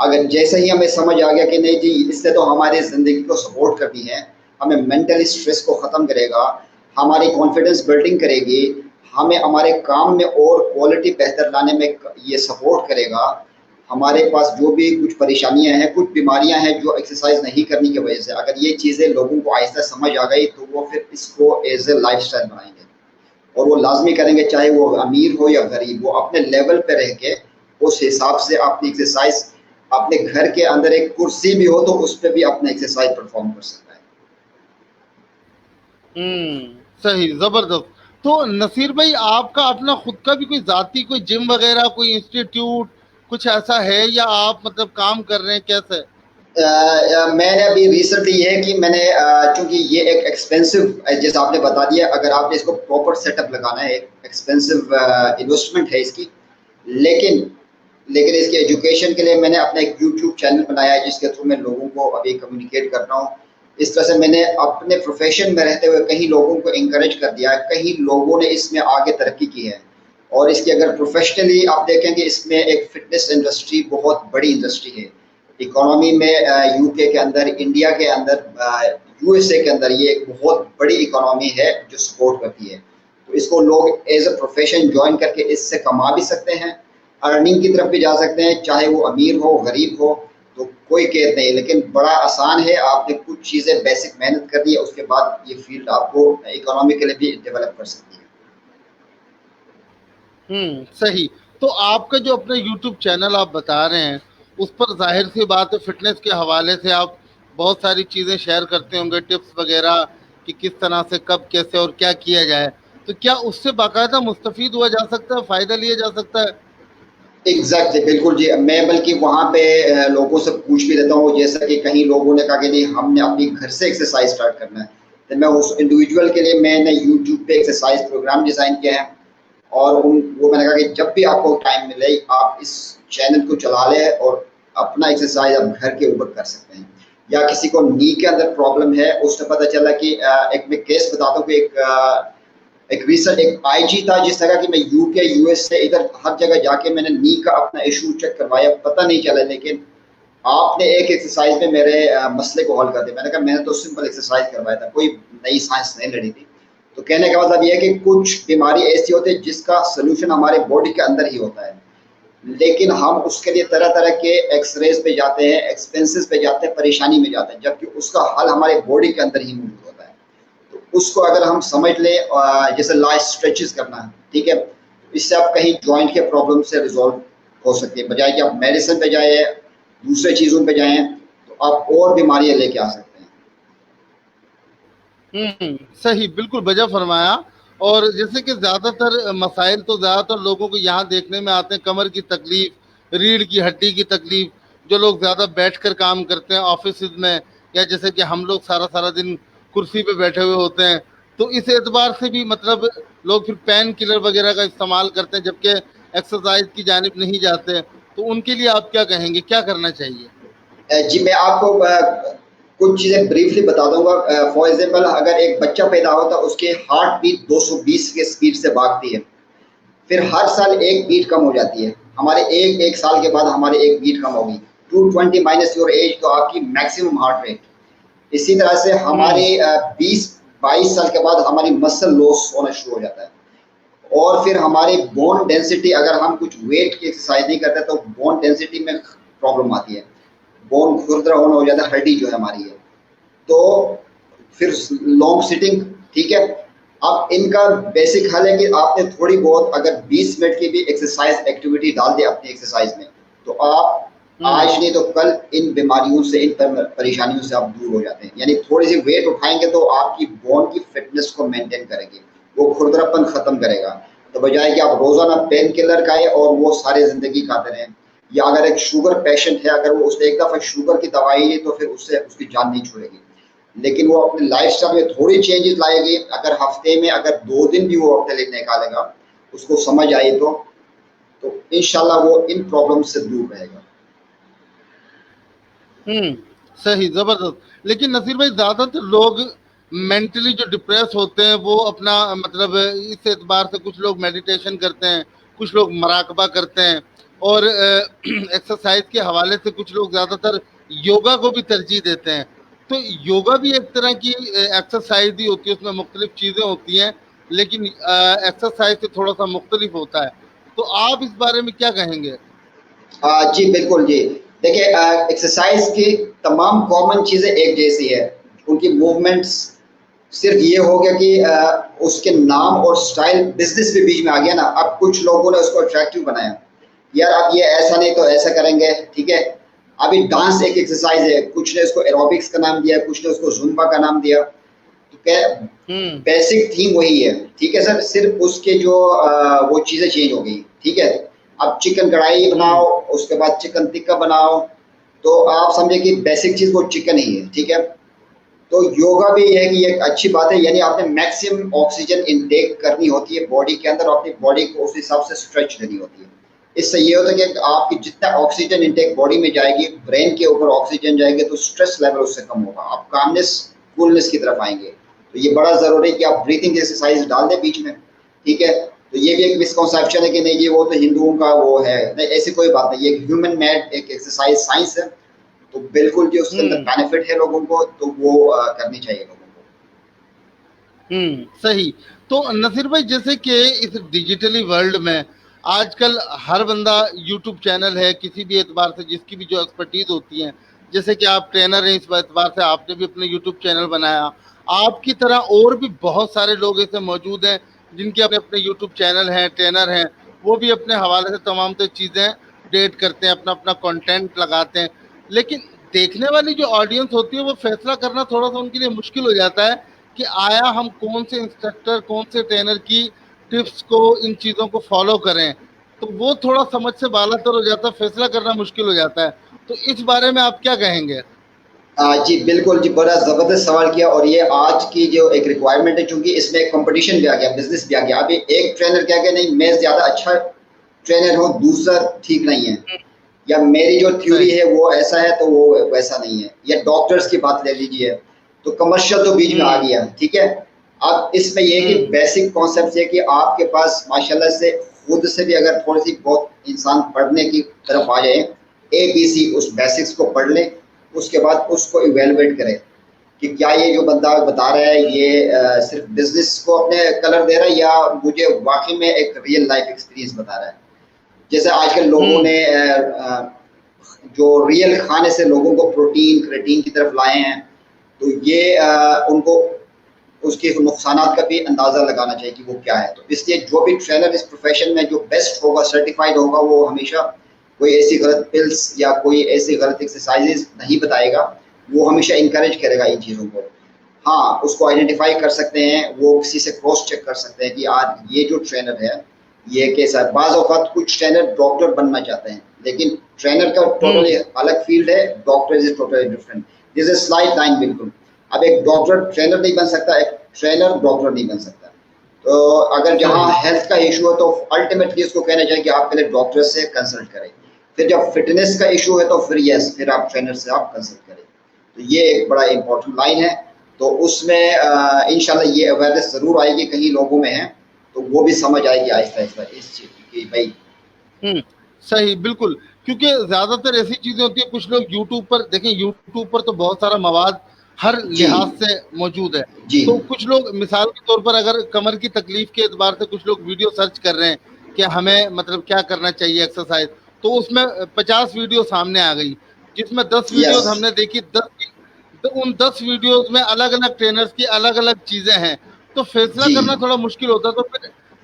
اگر جیسے ہی ہمیں سمجھ آ گیا کہ نہیں جی اس نے تو ہماری زندگی کو سپورٹ کرنی ہے، ہمیں مینٹلی اسٹریس کو ختم کرے گا، ہماری کانفیڈنس بلڈنگ کرے گی، ہمیں ہمارے کام میں اور کوالٹی بہتر لانے میں یہ سپورٹ کرے گا، ہمارے پاس جو بھی کچھ پریشانیاں ہیں، کچھ بیماریاں ہیں جو ایکسرسائز نہیں کرنے کی وجہ سے، اگر یہ چیزیں لوگوں کو آہستہ سمجھ آ گئی تو وہ پھر اس کو ایز اے لائف اسٹائل بنائیں گے اور وہ لازمی کریں گے، چاہے وہ امیر ہو یا غریب، وہ اپنے لیول پہ رہ کے اس حساب سے اپنی ایکسرسائز اپنے گھر کے اندر ایک کرسی بھی ہو تو اس پہ بھی اپنا ایکسرسائز پرفارم کر سکتا ہے۔ صحیح، زبردست۔ تو نصیر بھائی آپ کا اپنا خود کا بھی کوئی ذاتی کوئی جم وغیرہ کوئی انسٹیٹیوٹ کچھ ایسا ہے یا آپ مطلب کام کر رہے ہیں کیسے؟ میں نے ابھی ریسنٹلی یہ ہے کہ میں نے چونکہ یہ ایک ایکسپینسو، جیسے آپ نے بتا دیا، اگر آپ نے اس کو پراپر سیٹ اپ لگانا ہے، ایک ایکسپینسو انویسٹمنٹ ہے اس کی، لیکن اس کی ایجوکیشن کے لیے میں نے اپنا ایک یوٹیوب چینل بنایا ہے جس کے تھرو میں لوگوں کو ابھی کمیونیکیٹ کر رہا ہوں۔ اس طرح سے میں نے اپنے پروفیشن میں رہتے ہوئے کئی لوگوں کو انکریج کر دیا ہے، کئی لوگوں نے اس میں آگے ترقی کی ہے، اور اس کی اگر پروفیشنلی آپ دیکھیں گے اس میں ایک فٹنس انڈسٹری بہت بڑی انڈسٹری ہے اکانومی میں، یو کے اندر، انڈیا کے اندر، یو ایس اے کے اندر یہ ایک بہت بڑی اکانومی ہے جو سپورٹ کرتی ہے، تو اس کو لوگ ایز اے پروفیشن جوائن کر کے اس سے کما بھی سکتے ہیں، ارننگ کی طرف بھی جا سکتے ہیں، چاہے وہ امیر ہو غریب ہو تو کوئی قید نہیں، لیکن بڑا آسان ہے، آپ نے کچھ چیزیں بیسک محنت کرنی ہے، اس کے بعد یہ فیلڈ آپ کو اکنامیکلی بھی ڈیولپ کر سکتی ہے۔ صحیح۔ تو آپ کا جو اپنا یوٹیوب چینل آپ بتا رہے ہیں اس پر ظاہر سی بات ہے فٹنس کے حوالے سے آپ بہت ساری چیزیں شیئر کرتے ہوں گے، ٹپس وغیرہ کہ کس طرح سے کب کیسے اور کیا کیا جائے، تو کیا اس سے باقاعدہ مستفید ہوا جا سکتا ہے، فائدہ لیا جا سکتا ہے؟ ایگزیکٹلی، بالکل جی، میں بلکہ وہاں پہ لوگوں سے پوچھ بھی لیتا ہوں، جیسا کہ کہیں لوگوں نے کہا کہ نہیں ہم نے اپنی گھر سے ایکسرسائز اسٹارٹ کرنا ہے، تو میں اس انڈیویجول کے لیے میں نے یوٹیوب پہ ایکسرسائز پروگرام ڈیزائن کیا ہے، اور وہ میں نے کہا کہ جب بھی آپ کو ٹائم ملے آپ اس چینل کو چلا لیں اور اپنا ایکسرسائز آپ گھر کے اوپر کر سکتے ہیں، یا کسی کو نی کے اندر پرابلم ہے، اس سے پتہ چلا کہ ایک میں کیس بتاتا ہوں کہ ایک ریسنٹ ایک آئی جی تھا جس طرح کہ میں یو کے یو ایس سے ادھر ہر جگہ جا کے میں نے نی کا اپنا ایشو چیک کروایا، پتہ نہیں چلا، لیکن آپ نے ایک ایکسرسائز میں میرے مسئلے کو حل کر دیا۔ میں نے کہا میں نے تو سمپل ایکسرسائز کروایا تھا، کوئی نئی سائنس نہیں لڑی تھی۔ تو کہنے کا مطلب یہ ہے کہ کچھ بیماری ایسی ہوتی ہے جس کا سلوشن ہمارے باڈی کے اندر ہی ہوتا ہے، لیکن ہم اس کے لیے طرح طرح کے ایکس ریز پہ جاتے ہیں، ایکسپینسز پہ جاتے ہیں، پریشانی میں جاتے ہیں، جبکہ اس کا حل ہمارے باڈی کے اندر ہی موجود ہوتا ہے۔ تو اس کو اگر ہم سمجھ لیں، جیسے لائٹ اسٹریچز کرنا ہے، ٹھیک ہے، اس سے آپ کہیں جوائنٹ کے پرابلم سے ریزالو ہو سکتے ہیں، بجائے کہ آپ میڈیسن پہ جائیں، دوسرے چیزوں پہ جائیں تو آپ اور بیماریاں لے کے آ سکتے ہیں۔ صحیح، بالکل بجا فرمایا۔ اور جیسے کہ زیادہ تر مسائل تو زیادہ تر لوگوں کو یہاں دیکھنے میں آتے ہیں، کمر کی تکلیف، ریڑھ کی ہڈی کی تکلیف، جو لوگ زیادہ بیٹھ کر کام کرتے ہیں آفیسز میں، یا جیسے کہ ہم لوگ سارا سارا دن کرسی پہ بیٹھے ہوئے ہوتے ہیں، تو اس اعتبار سے بھی مطلب لوگ پھر پین کلر وغیرہ کا استعمال کرتے ہیں جبکہ ایکسرسائز کی جانب نہیں جاتے، تو ان کے لیے آپ کیا کہیں گے، کیا کرنا چاہیے؟ جی میں آپ کو کچھ چیزیں بریفلی بتا دوں گا۔ فار ایگزامپل اگر ایک بچہ پیدا ہوتا ہے اس کے ہارٹ بیٹ 220 کے اسپیڈ سے بھاگتی ہے، پھر ہر سال ایک بیٹ کم ہو جاتی ہے، ہمارے ایک سال کے بعد ہمارے ایک بیٹ کم ہوگی، 220 مائنس یور ایج تو آپ کی میکسیمم ہارٹ ریٹ۔ اسی طرح سے ہمارے 20-22 سال کے بعد ہماری مسل لوس ہونا شروع ہو جاتا ہے، اور پھر ہماری بون ڈینسٹی، اگر ہم کچھ ویٹ کی ایکسرسائز نہیں کرتے تو بون ڈینسٹی میں پرابلم آتی ہے، بون کھردرا ہونا ہو جاتا ہے، ہڈی جو ہے ہماری ہے، تو پھر لانگ سٹنگ، ٹھیک ہے۔ اب ان کا بیسک حل ہے کہ آپ نے تھوڑی بہت اگر 20 منٹ کی بھی ایکسرسائز ایکٹیویٹی ڈال دیں اپنی ایکسرسائز میں، تو آپ آج نہیں تو کل ان بیماریوں سے، ان پریشانیوں سے آپ دور ہو جاتے ہیں۔ یعنی تھوڑی سی ویٹ اٹھائیں گے تو آپ کی بون کی فٹنس کو مینٹین کریں گے، وہ کھردراپن ختم کرے گا، تو بجائے کہ آپ روزانہ پین کلر کھائیں اور وہ سارے زندگی کھاتے رہیں، یا اگر ایک شوگر پیشنٹ ہے، اگر وہ اس نے ایک دفعہ شوگر کی دوائی لی تو پھر اس سے اس کی جان نہیں چھوڑے گی، لیکن وہ اپنے لائف اسٹائل میں تھوڑی چینجز لائے گی، اگر ہفتے میں اگر 2 دن بھی وہ اپنے لیے نکالے گا، اس کو سمجھ آئی تو انشاءاللہ وہ ان پرابلم سے دور رہے گا۔ صحیح، زبردست۔ لیکن نصیر بھائی زیادہ تر لوگ مینٹلی جو ڈپریس ہوتے ہیں وہ اپنا مطلب اس اعتبار سے کچھ لوگ میڈیٹیشن کرتے ہیں، کچھ لوگ مراقبہ کرتے ہیں، اور ایکسرسائز کے حوالے سے کچھ لوگ زیادہ تر یوگا کو بھی ترجیح دیتے ہیں. تو یوگا بھی ایک طرح کی ایکسرسائز ہی ہوتی ہے, اس میں مختلف چیزیں ہوتی ہیں لیکن ایکسرسائز سے تھوڑا سا مختلف ہوتا ہے. تو آپ اس بارے میں کیا کہیں گے؟ جی بالکل جی. دیکھیں ایکسرسائز کی تمام کامن چیزیں ایک جیسی ہے. ان کی موومنٹس صرف یہ ہو گیا کہ اس کے نام اور سٹائل بزنس بھی بیچ میں آ گیا نا. اب کچھ لوگوں نے اس کو اٹریکٹیو بنایا, یار اب یہ ایسا نہیں تو ایسا کریں گے, ٹھیک ہے. ابھی ڈانس ایک ایکسرسائز ہے, کچھ نے اس کو ایروبکس کا نام دیا, کچھ نے اس کو زمبا کا نام دیا. بیسک تھیم وہی ہے, ٹھیک ہے سر. صرف اس کے جو وہ چیزیں چینج ہو گئی, ٹھیک ہے. اب چکن کڑھائی بناؤ, اس کے بعد چکن ٹکا بناؤ, تو آپ سمجھے کہ بیسک چیز وہ چکن ہی ہے, ٹھیک ہے. تو یوگا بھی ہے کہ یہ ایک اچھی بات ہے, یعنی آپ نے میکسیمم آکسیجن انٹیک کرنی ہوتی ہے باڈی کے اندر, اپنی باڈی کو اس حساب سے اسٹریچ دینی ہوتی ہے. اس سے یہ ہوتا ہے کہ آپ کی جتنا آکسیجن انٹیک باڈی میں جائے گی, برین کے اوپر آکسیجن جائے گی, تو اسٹریس لیول اس سے کم ہوگا, آپ کامنس کولنس کی طرف آئیں گے. تو یہ بڑا ضروری ہے کہ آپ بریتھنگ ایکسرسائز ڈال دیں بیچ میں, ٹھیک ہے. تو یہ بھی ایک مسکنسیپشن ہے کہ نہیں جی وہ تو ہندوؤں کا وہ ہے, نہیں ایسی کوئی بات نہیں. یہ ایک ہیومن میڈ ایک ایکسرسائز سائنس ہے, تو بالکل جو اس کے اندر بینیفٹ ہے لوگوں کو, تو وہ کرنی چاہیے لوگوں کو. صحیح. تو نصیر بھائی جیسے کہ اس ڈیجیٹلی ورلڈ میں آج کل ہر بندہ یوٹیوب چینل ہے, کسی بھی اعتبار سے جس کی بھی جو ایکسپرٹیز ہوتی ہیں, جیسے کہ آپ ٹرینر ہیں, اس اعتبار سے آپ نے بھی اپنے یوٹیوب چینل بنایا. آپ کی طرح اور بھی بہت سارے لوگ ایسے موجود ہیں جن کے اپنے اپنے یوٹیوب چینل ہیں, ٹرینر ہیں, وہ بھی اپنے حوالے سے تمام تو چیزیں ڈیٹ کرتے ہیں, اپنا اپنا کنٹینٹ لگاتے ہیں. لیکن دیکھنے والی جو آڈینس ہوتی ہے وہ فیصلہ کرنا تھوڑا سا ان کے لیے مشکل ہو جاتا ہے کہ آیا ہم کون سے انسٹرکٹر, کون سے ٹرینر کی ٹپس کو, ان چیزوں کو فالو کریں. تو وہ تھوڑا سمجھ سے بالا تر ہو جاتا ہے, فیصلہ کرنا مشکل ہو جاتا ہے. تو اس بارے میں آپ کیا کہیں گے؟ جی بالکل جی, بڑا زبردست سوال کیا. اور یہ آج کی جو ایک ریکوائرمنٹ ہے, چونکہ اس میں ایک کمپٹیشن بھی آ گیا, بزنس بھی آ گیا. ابھی ایک ٹرینر کیا کہ نہیں میں زیادہ اچھا ٹرینر ہوں, دوسرا ٹھیک نہیں ہے, یا میری جو تھیوری صحیح. ہے وہ ایسا ہے تو وہ ویسا نہیں ہے. یا ڈاکٹرز کی بات لے لیجیے, تو کمرشل تو بیچ میں آ گیا, ٹھیک ہے. اب اس میں یہ کہ بیسک کانسیپٹ یہ کہ آپ کے پاس ماشاءاللہ سے خود سے بھی اگر تھوڑی سی بہت انسان پڑھنے کی طرف آ جائے, ABC اس بیسکس کو پڑھ لیں, اس کے بعد اس کو ایویلویٹ کریں کہ کیا یہ جو بندہ بتا رہا ہے یہ صرف بزنس کو اپنے کلر دے رہا ہے, یا مجھے واقعی میں ایک ریئل لائف ایکسپیرینس بتا رہا ہے. جیسے آج کل لوگوں نے جو ریئل کھانے سے لوگوں کو پروٹین کریٹین کی طرف لائے ہیں, تو یہ ان کو اس کے نقصانات کا بھی اندازہ لگانا چاہیے کہ وہ کیا ہے. تو اس لیے جو بھی ٹرینر اس پروفیشن میں جو بیسٹ ہوگا, سرٹیفائڈ ہوگا, وہ ہمیشہ کوئی ایسی غلط پلس یا کوئی ایسی غلط ایکسرسائزز نہیں بتائے گا, وہ ہمیشہ انکریج کرے گا ان چیزوں کو. ہاں اس کو آئیڈینٹیفائی کر سکتے ہیں, وہ کسی سے کراس چیک کر سکتے ہیں کہ آج یہ جو ٹرینر ہے یہ کیسا ہے. بعض اوقات کچھ ٹرینر ڈاکٹر بننا چاہتے ہیں, لیکن ٹرینر کا ٹوٹلی الگ فیلڈ ہے, doctor is totally different. This is slight line بالکل. اب ایک ڈاکٹر ٹرینر نہیں بن سکتا, ایک ٹرینر ڈاکٹر نہیں بن سکتا. تو اگر جہاں ہیلتھ کا ایشو ہے تو الٹیمیٹلی اس کو کہنا چاہیے کہ آپ پہلے ڈاکٹر سے کنسلٹ کریں. پھر جب فٹنس کا ایشو ہے تو پھر یس, پھر آپ ٹرینر سے آپ کنسلٹ کریں. تو یہ ایک بڑا امپورٹنٹ لائن ہے. تو اس میں انشاءاللہ یہ اویئرنیس ضرور آئے گی, کہیں لوگوں میں ہے تو وہ بھی سمجھ آئے گی آہستہ آہستہ اس چیز کی بھائی. صحیح, بالکل. کیونکہ زیادہ تر ایسی چیزیں ہوتی ہیں, کچھ لوگ یوٹیوب پر دیکھیں, یوٹیوب پر تو بہت سارا مواد ہر جی لحاظ سے موجود ہے. جی تو کچھ لوگ مثال کے طور پر اگر کمر کی تکلیف کے اعتبار سے کچھ لوگ ویڈیو سرچ کر رہے ہیں کہ ہمیں مطلب کیا کرنا چاہیے ایکسرسائز, تو اس میں 50 ویڈیو سامنے آ گئی, جس میں 10 یس ویڈیوز ہم نے دیکھی, ان 10 ویڈیوز میں الگ الگ ٹرینرز کی الگ الگ چیزیں ہیں. تو فیصلہ جی کرنا تھوڑا مشکل ہوتا ہے. تو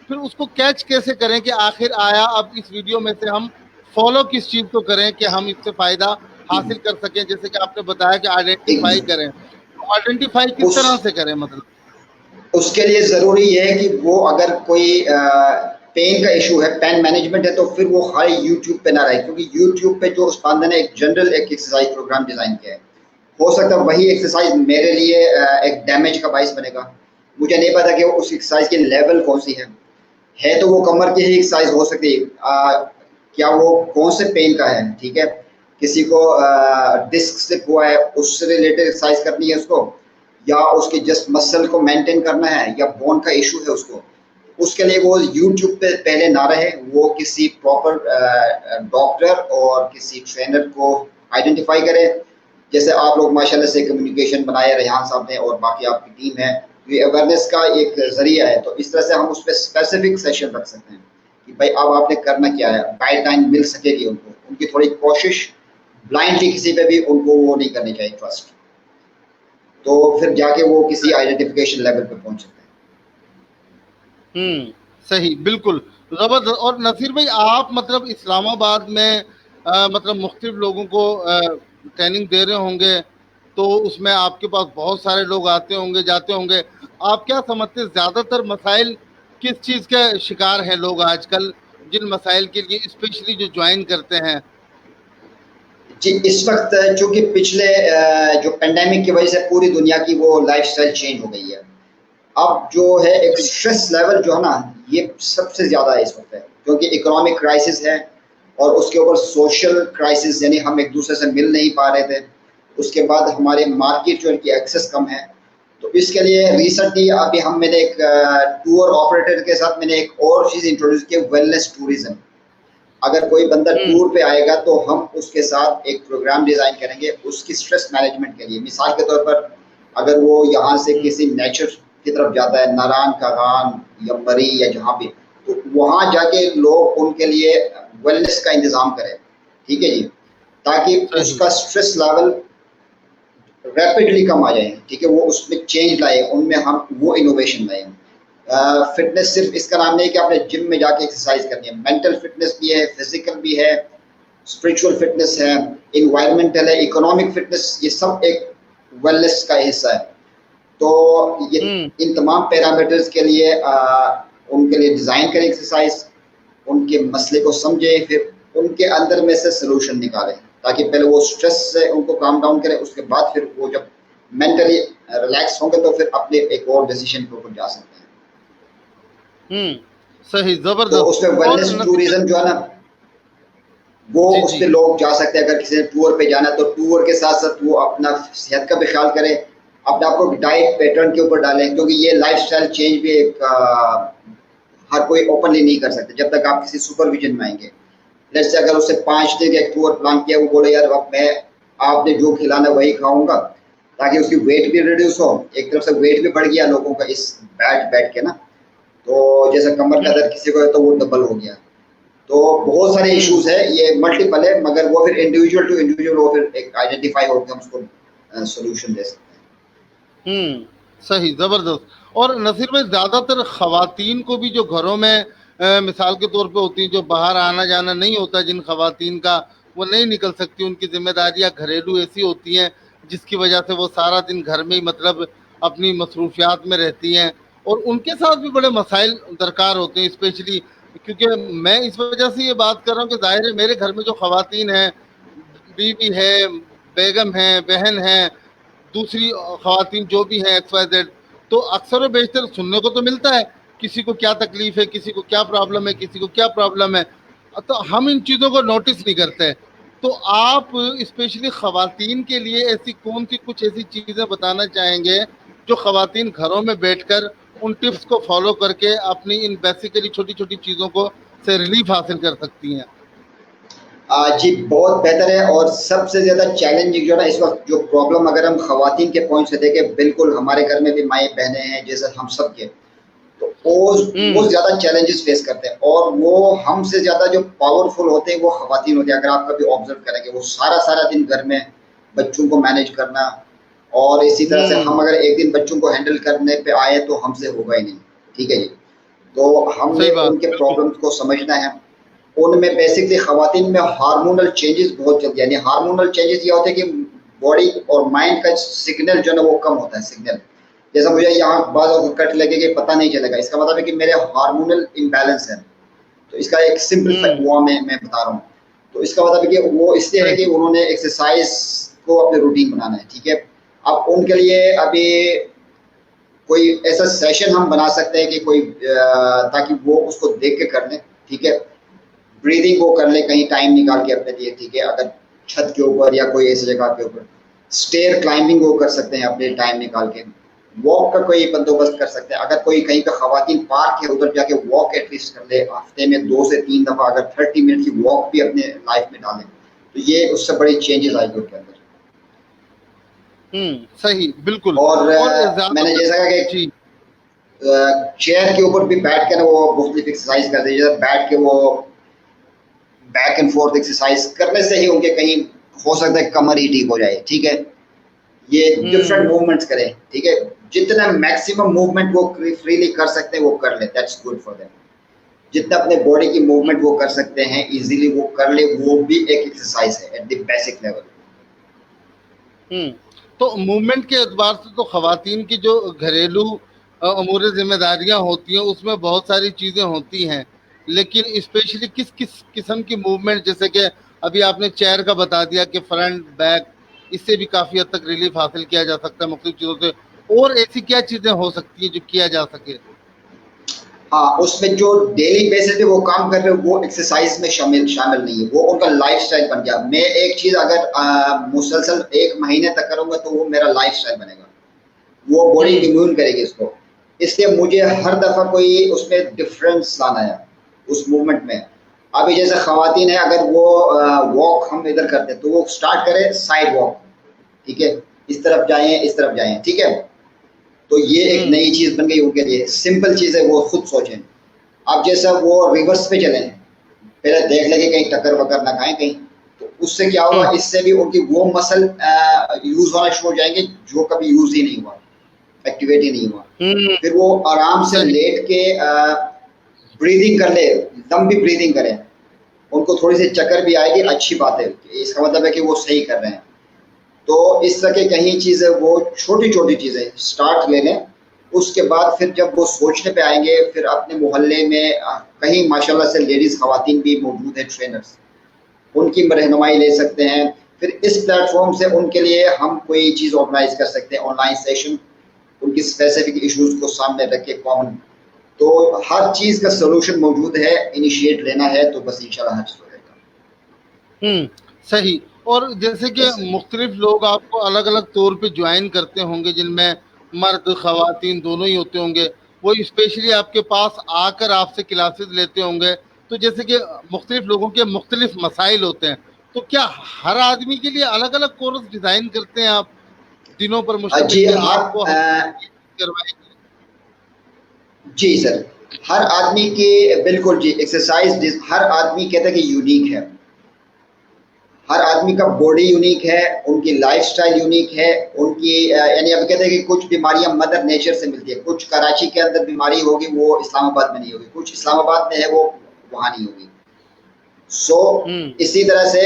پھر اس کو کیچ کیسے کریں کہ آخر آیا اب اس ویڈیو میں سے ہم فالو کس چیز کو کریں کہ ہم اس سے فائدہ حاصل کر سکیں. جیسے کہ آپ نے بتایا کہ آئیڈینٹیفائی کریں, تو آئیڈینٹیفائی کس اس طرح سے کریں مطلب؟ اس کے لیے ضروری یہ ہے کہ وہ اگر کوئی پین کا ایشو ہے, پین مینجمنٹ ہے, تو پھر وہ خالی یوٹیوب پہ نہ رہے, کیونکہ یوٹیوب پہ جو اس بندے نے ایک جنرل ایک ایکسرسائز پروگرام ڈیزائن کیا ہے, ہو سکتا ہے وہی ایکسرسائز میرے لیے ایک ڈیمیج کا باعث بنے گا. مجھے نہیں پتا کہ اس ایکسرسائز کی لیول کون سی ہے تو وہ کمر کی ہی ایکسرسائز ہو سکتی ہے, کیا وہ کون سے پین کا ہے, ٹھیک ہے. کسی کو ڈسک سلپ ہوا ہے, اس سے ریلیٹڈ ایکسرسائز کرنی ہے اس کو, یا اس کی جسٹ مسل کو مینٹین کرنا ہے, یا بون کا ایشو ہے اس کو, اس کے لیے وہ یوٹیوب پہ پہلے نہ رہے, وہ کسی پراپر ڈاکٹر اور کسی ٹرینر کو آئیڈینٹیفائی کرے. جیسے آپ لوگ ماشاءاللہ سے کمیونیکیشن بنائے ریحان صاحب نے اور باقی آپ کی ٹیم ہے, یہ اویئرنیس کا ایک ذریعہ ہے. تو اس طرح سے ہم اس پہ اسپیسیفک سیشن رکھ سکتے ہیں کہ بھائی اب آپ نے کرنا کیا ہے, گائیڈ لائن مل سکے گی ان کو, ان کی تھوڑی کوشش بلائنڈلی کسی پہ بھی ان کو وہ نہیں کرنی چاہیے ٹرسٹ, تو پھر جا کے وہ کسی آئیڈینٹیفیکیشن لیول پہ پہنچ سکتے ہیں. صحیح, بالکل زبردست. اور نصیر بھائی آپ مطلب اسلام آباد میں مطلب مختلف لوگوں کو ٹریننگ دے رہے ہوں گے, تو اس میں آپ کے پاس بہت سارے لوگ آتے ہوں گے جاتے ہوں گے. آپ کیا سمجھتے ہیں زیادہ تر مسائل کس چیز کے شکار ہیں لوگ آج کل, جن مسائل کے لیے اسپیشلی جو جوائن کرتے ہیں؟ جی اس وقت چونکہ پچھلے جو پینڈیمک کی وجہ سے پوری دنیا کی وہ لائف سٹائل چینج ہو گئی ہے, اب جو ہے ایک اسٹریس لیول جو ہے نا یہ سب سے زیادہ ہے اس وقت ہے, کیونکہ اکنامک کرائسس ہے اور اس کے اوپر سوشل کرائسس, یعنی ہم ایک دوسرے سے مل نہیں پا رہے تھے. اس کے بعد ہمارے مارکیٹ جو ان کی ایکسیس کم ہے, تو اس کے لیے ریسنٹلی ابھی میں نے ایک ٹور آپریٹر کے ساتھ میں نے ایک اور چیز انٹروڈیوس کی, ویلنس ٹوریزم. اگر کوئی بندہ ٹور پہ آئے گا تو ہم اس کے ساتھ ایک پروگرام ڈیزائن کریں گے اس کی اسٹریس مینجمنٹ کے لیے. مثال کے طور پر اگر وہ یہاں سے کسی نیچر کی طرف جاتا ہے, ناران کاغان یا مری یا جہاں بھی, تو وہاں جا کے لوگ ان کے لیے ویلنس کا انتظام کریں, ٹھیک ہے جی, تاکہ اس کا اسٹریس لیول ریپڈلی کم آ جائے, ٹھیک ہے, وہ اس میں چینج لائے, ان میں ہم وہ انوویشن لائیں. فٹنس صرف اس کا نام نہیں کہ آپ نے جم میں جا کے ایکسرسائز کرنی ہے, مینٹل فٹنس بھی ہے, فزیکل بھی ہے, اسپرچل فٹنس ہے, انوائرمنٹل ہے, اکنامک فٹنس, یہ سب ایک ویلنس کا حصہ ہے. تو یہ ان تمام پیرامیٹرز کے لیے ان کے لیے ڈیزائن کریں ایکسرسائز, ان کے مسئلے کو سمجھیں, پھر ان کے اندر میں سے سلوشن نکالیں, تاکہ پہلے وہ اسٹریس سے ان کو کام ڈاؤن کریں, اس کے بعد پھر وہ جب مینٹلی ریلیکس ہوں گے تو پھر اپنے ایک اور ڈیسیشن کے اوپر جا سکتے ہیں. صحیح, زبردست. تو اس میں ویلنس ٹوریزم جو ہے نا وہ اس پہ لوگ جا سکتے ہیں. اگر کسی نے ٹور پہ جانا ہے تو ٹور کے ساتھ ساتھ وہ اپنا صحت کا بھی خیال کرے, اپنے آپ کو ڈائٹ پیٹرن کے اوپر ڈالیں, کیونکہ یہ لائف سٹائل چینج بھی ایک ہر کوئی اوپنلی نہیں کر سکتے جب تک آپ کسی سپرویژن میں آئیں گے. جیسے اگر اسے 5 دن ایک ٹور پلان کیا, وہ بولے یار اب میں آپ نے جو کھلانا وہی کھاؤں گا, تاکہ اس کی ویٹ بھی ریڈیوس ہو. ایک طرف سے ویٹ بھی بڑھ گیا لوگوں کا اس بیٹھ کے نا, تو جیسے کمر کا درد کسی کو ہے تو وہ ڈبل ہو گیا. تو بہت سارے ایشوز ہیں, یہ ملٹیپل ہے, مگر وہ پھر انڈیویجول ٹو انڈیویجول وہ پھر ایک آئیڈینٹیفائی ہو کے ہم اس کو سولوشن دے سکتے ہیں. صحیح, زبردست. اور نصیر بھائی زیادہ تر خواتین کو بھی جو گھروں میں مثال کے طور پہ ہوتی ہیں, جو باہر آنا جانا نہیں ہوتا, جن خواتین کا وہ نہیں نکل سکتی, ان کی ذمہ داریاں گھریلو ایسی ہوتی ہیں جس کی وجہ سے وہ سارا دن گھر میں ہی مطلب اپنی مصروفیات میں رہتی ہیں, اور ان کے ساتھ بھی بڑے مسائل درکار ہوتے ہیں. اسپیشلی کیونکہ میں اس وجہ سے یہ بات کر رہا ہوں کہ ظاہر ہے میرے گھر میں جو خواتین ہیں, بیوی ہے, بیگم ہے, بہن ہے, دوسری خواتین جو بھی ہیں ایکس وائی زیڈ, تو اکثر و بیشتر سننے کو تو ملتا ہے کسی کو کیا تکلیف ہے, کسی کو کیا پرابلم ہے, کسی کو کیا پرابلم ہے, تو ہم ان چیزوں کو نوٹس نہیں کرتے. تو آپ اسپیشلی خواتین کے لیے ایسی کون سی کچھ ایسی چیزیں بتانا چاہیں گے جو خواتین گھروں میں بیٹھ کر ان ٹپس کو فالو کر کے اپنی ان بیسیکلی چھوٹی چھوٹی چیزوں کو سے ریلیف حاصل کر سکتی ہیں؟ جی بہت بہتر ہے. اور سب سے زیادہ چیلنجنگ جو ہے نا اس وقت جو پرابلم, اگر ہم خواتین کے پوائنٹ سے دیکھیں, بالکل ہمارے گھر میں بھی مائیں بہنیں ہیں جیسے ہم سب کے, تو وہ زیادہ چیلنجز فیس کرتے ہیں, اور وہ ہم سے زیادہ جو پاورفل ہوتے ہیں وہ خواتین ہوتے ہیں. اگر آپ کبھی آبزرو کریں گے, وہ سارا دن گھر میں بچوں کو مینیج کرنا, اور اسی طرح سے ہم اگر ایک دن بچوں کو ہینڈل کرنے پہ آئے تو ہم سے ہوگا ہی نہیں, ٹھیک ہے جی. تو ہم نے ان کے پرابلمس کو سمجھنا ہے. ان میں بیسکلی خواتین میں ہارمونل چینجز بہت جلدی, یعنی ہارمونل چینجز یہ ہوتے ہیں کہ باڈی اور مائنڈ کا سگنل جو ہے نا وہ کم ہوتا ہے. سگنل جیسا مجھے یہاں بعض کٹ لگے کہ پتہ نہیں چلے گا, اس کا مطلب ہے کہ میرے ہارمونل امبیلنس ہے. تو اس کا ایک سمپل وہ میں بتا رہا ہوں. تو اس کا مطلب ہے کہ وہ اس لیے ہے کہ انہوں نے ایکسرسائز کو اپنے روٹین بنانا ہے, ٹھیک ہے. اب ان کے لیے ابھی کوئی ایسا سیشن ہم بنا سکتے ہیں کہ کوئی تاکہ وہ اس کو دیکھ کے کر لیں, ٹھیک ہے. بریدنگ وہ کر لیں کہیں ٹائم نکال کے اپنے لیے, ٹھیک ہے. اگر چھت کے اوپر یا کوئی ایسی جگہ کے اوپر اسٹیئر کلائمبنگ وہ کر سکتے ہیں اپنے ٹائم نکال کے. واک کا کوئی بندوبست کر سکتے ہیں. اگر کوئی کہیں پہ خواتین پارک ہے ادھر جا کے واک ایٹ لیسٹ کر لے, ہفتے میں 2 سے 3 دفعہ اگر 30 منٹ کی واک بھی اپنے لائف میں ڈالیں تو یہ اس سے بڑی چینجز آئے گی ان کے اندر. صحیح, بالکل. اور زیادہ میں نے تر جیسا کہا کہ جی چیئر کے اوپر بھی بیٹھ کے نا وہ مختلف ایکسرسائز کرتے ہیں, جیسے بیٹھ کے وہ بیک اینڈ فورتھ ایکسرسائز کرنے سے ہی ان کے کہیں ہو سکتا ہے کمر ہی ٹھیک ہو جائے. ٹھیک ہے, یہ ڈفرینٹ موومنٹس کریں. ٹھیک ہے, جتنا میکسیمم موومنٹ وہ فریلی کر سکتے ہیں وہ کر لیں, دیٹس گڈ فار دیم. جتنا اپنے باڈی کی موومنٹ وہ کر سکتے ہیں ایزیلی وہ کر لے, وہ بھی ایک ایکسرسائز ہے ایٹ دی بیسک لیول. تو موومنٹ کے اعتبار سے تو خواتین کی جو گھریلو امور ذمہ داریاں ہوتی ہیں اس میں بہت ساری چیزیں ہوتی ہیں, لیکن اسپیشلی کس کس قسم کی موومنٹ, جیسے کہ ابھی آپ نے چیئر کا بتا دیا کہ فرنٹ بیک, اس سے بھی کافی حد تک ریلیف حاصل کیا جا سکتا ہے مختلف چیزوں سے, اور ایسی کیا چیزیں ہو سکتی ہیں جو کیا جا سکے؟ ہاں, اس میں جو ڈیلی بیسس پہ وہ کام کر رہے ہیں وہ ایکسرسائز میں شامل نہیں ہے, وہ ان کا لائف سٹائل بن گیا. میں ایک چیز اگر مسلسل 1 مہینے تک کروں گا تو وہ میرا لائف سٹائل بنے گا, وہ باڈی امیون کرے گی اس کو. اس لیے مجھے ہر دفعہ کوئی اس میں ڈفرینس لانا ہے اس موومنٹ میں. ابھی جیسے خواتین ہیں, اگر وہ واک ہم ادھر کرتے ہیں تو وہ سٹارٹ کرے سائڈ واک. ٹھیک ہے, اس طرف جائیں اس طرف جائیں. ٹھیک ہے, تو یہ ایک نئی چیز بن گئی ان کے لیے, سمپل چیز ہے, وہ خود سوچیں. اب جیسا وہ ریورس پہ چلیں, پہلے دیکھ لیں کہ کہیں ٹکر وکر نہ کھائیں کہیں, تو اس سے کیا ہوگا, اس سے بھی ان کی وہ مسل یوز ہونا شروع ہو جائیں گے جو کبھی یوز ہی نہیں ہوا, ایکٹیویٹ ہی نہیں ہوا. پھر وہ آرام سے لیٹ کے بریدنگ کر لے, لمبی بریدنگ کریں, ان کو تھوڑی سی چکر بھی آئے گی, اچھی بات ہے, اس کا مطلب ہے کہ وہ صحیح کر رہے ہیں. تو اس طرح کے کہیں چیزیں, وہ چھوٹی چھوٹی چیزیں سٹارٹ لے لیں. اس کے بعد پھر جب وہ سوچنے پہ آئیں گے, پھر اپنے محلے میں کہیں ماشاءاللہ سے لیڈیز خواتین بھی موجود ہیں ٹرینرز, ان کی رہنمائی لے سکتے ہیں. پھر اس پلیٹ فارم سے ان کے لیے ہم کوئی چیز آرگنائز کر سکتے ہیں, آن لائن سیشن, ان کی اسپیسیفک ایشوز کو سامنے رکھ کے کامن. تو ہر چیز کا سولوشن موجود ہے, انیشیٹ لینا ہے تو بس انشاءاللہ ہر چیز ہو جائے گا. صحیح. اور جیسے کہ مختلف لوگ آپ کو الگ الگ طور پہ جوائن کرتے ہوں گے, جن میں مرد خواتین دونوں ہی ہوتے ہوں گے, وہ اسپیشلی آپ کے پاس آ کر آپ سے کلاسز لیتے ہوں گے. تو جیسے کہ مختلف لوگوں کے مختلف مسائل ہوتے ہیں, تو کیا ہر آدمی کے لیے الگ الگ کورس ڈیزائن کرتے ہیں آپ دنوں پر مشتمل, جی کہ ہر آپ کو کروائیں گے؟ جی سر, ہر آدمی کی بالکل جی ایکسرسائز ہر آدمی کہتا ہے کہ یونیک ہے. ہر آدمی کا باڈی یونیک ہے, ان کی لائف سٹائل یونیک ہے, ان کی یعنی اب کہتے ہیں کہ کچھ بیماریاں مدر نیچر سے ملتی ہے. کچھ کراچی کے اندر بیماری ہوگی وہ اسلام آباد میں نہیں ہوگی, کچھ اسلام آباد میں ہے وہ وہاں نہیں ہوگی. سو اسی طرح سے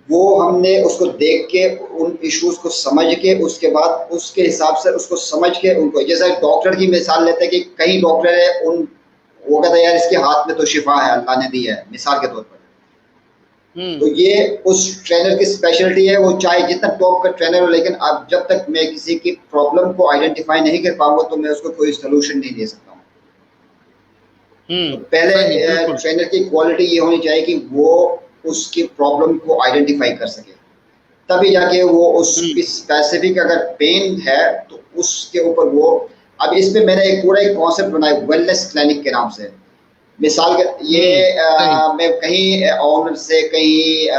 وہ ہم نے اس کو دیکھ کے ان ایشوز کو سمجھ کے اس کے بعد اس کے حساب سے اس کو سمجھ کے ان کو, جیسا ڈاکٹر کی مثال لیتے ہیں کہ کئی ڈاکٹر ہے, ان وہ کہتا ہے یار اس کے ہاتھ میں تو شفا ہے, اللہ نے دی ہے, مثال کے طور پر. تو یہ اس ٹرینر کی اسپیشلٹی ہے, وہ چاہے جتنا ٹاپ کا ٹرینر ہو, لیکن اب جب تک میں کسی کی پرابلم کو آئیڈینٹیفائی نہیں کر پاؤں گا تو میں اس کو کوئی سولوشن نہیں دے سکتا ہوں. تو پہلے ٹرینر کی کوالٹی یہ ہونی چاہیے کہ وہ اس کی پرابلم کو آئیڈینٹیفائی کر سکے, تبھی جا کے وہ اس کی اسپیسیفک اگر پین ہے تو اس کے اوپر وہ. اب اس پہ میں نے ایک پورا ایک کانسیپٹ بنایا ویلنس کلینک کے نام سے. مثال کے یہ میں کہیں آنر سے کہیں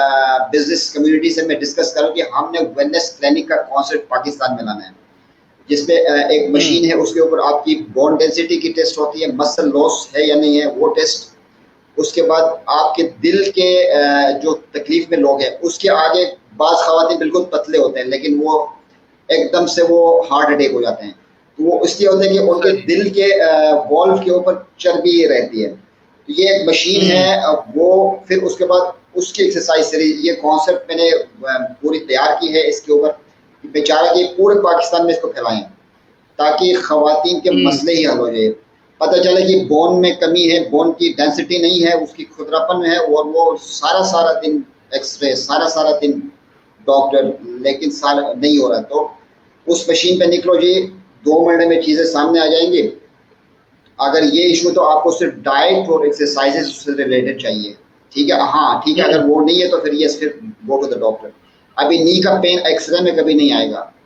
بزنس کمیونٹی سے میں ڈسکس کروں کہ ہم نے ویلنس کلینک کا کانسیپٹ پاکستان میں لانا ہے, جس پہ ایک مشین ہے, اس کے اوپر آپ کی بون ڈینسٹی کی ٹیسٹ ہوتی ہے, مسل لاس ہے یا نہیں ہے وہ ٹیسٹ. اس کے بعد آپ کے دل کے جو تکلیف میں لوگ ہیں اس کے آگے بعض خواتین بالکل پتلے ہوتے ہیں لیکن وہ ایک دم سے وہ ہارٹ اٹیک ہو جاتے ہیں. تو وہ اس لیے ہوتا ہے کہ ان کے دل کے والو کے اوپر چربی رہتی ہے. تو یہ ایک مشین ہے, وہ پھر اس کے بعد اس کی ایکسرسائز سیریز, یہ کانسیپٹ میں نے پوری تیار کی ہے اس کے اوپر, بیچارہ کہ پورے پاکستان میں اس کو پھیلائیں تاکہ خواتین کے مسئلے ہی حل ہو جائے. پتہ چلے کہ بون میں کمی ہے, بون کی ڈینسٹی نہیں ہے, اس کی کھدراپن ہے, اور وہ سارا دن ایکس رے, سارا دن ڈاکٹر, لیکن نہیں ہو رہا. تو اس مشین پہ نکلو جی, 2 مہینے میں چیزیں سامنے آ جائیں گی. اگر یہ ایشو تو آپ کو صرف ڈائٹ اور ایکسرسائزز سے ریلیٹڈ چاہیے. ٹھیک ہے, ہاں ٹھیک ہے, اگر وہ نہیں ہے تو پھر یس, پھر گو ٹو دا ڈاکٹر. ابھی نی کا پین ایکس رے میں کبھی نہیں آئے گا,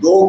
2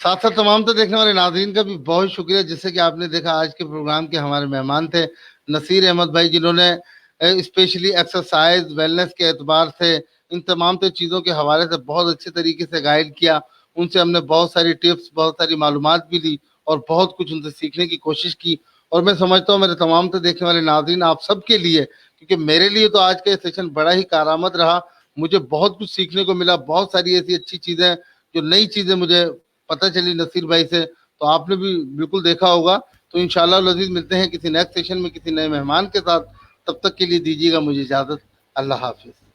ساتھ ساتھ تمام تو دیکھنے والے ناظرین کا بھی بہت شکریہ، جس سے کہ آپ نے دیکھا آج کے پروگرام کے ہمارے مہمان تھے نصیر احمد بھائی، جنہوں نے اسپیشلی ایکسرسائز ویلنس کے اعتبار سے ان تمام تو چیزوں کے حوالے سے بہت اچھے طریقے سے گائیڈ کیا. ان سے ہم نے بہت ساری ٹپس، بہت ساری معلومات بھی لی اور بہت کچھ ان سے سیکھنے کی کوشش کی. اور میں سمجھتا ہوں میرے تمام تو دیکھنے والے ناظرین آپ سب کے لیے، کیونکہ میرے لیے تو آج کا یہ سیشن بڑا ہی کارآمد رہا. مجھے بہت کچھ سیکھنے کو ملا، بہت ساری ایسی اچھی چیزیں، جو نئی چیزیں مجھے پتہ چلی نصیر بھائی سے، تو آپ نے بھی بالکل دیکھا ہوگا. تو انشاءاللہ العزیز ملتے ہیں کسی نیکسٹ سیشن میں کسی نئے مہمان کے ساتھ. تب تک کے لیے دیجیے گا مجھے اجازت. اللہ حافظ.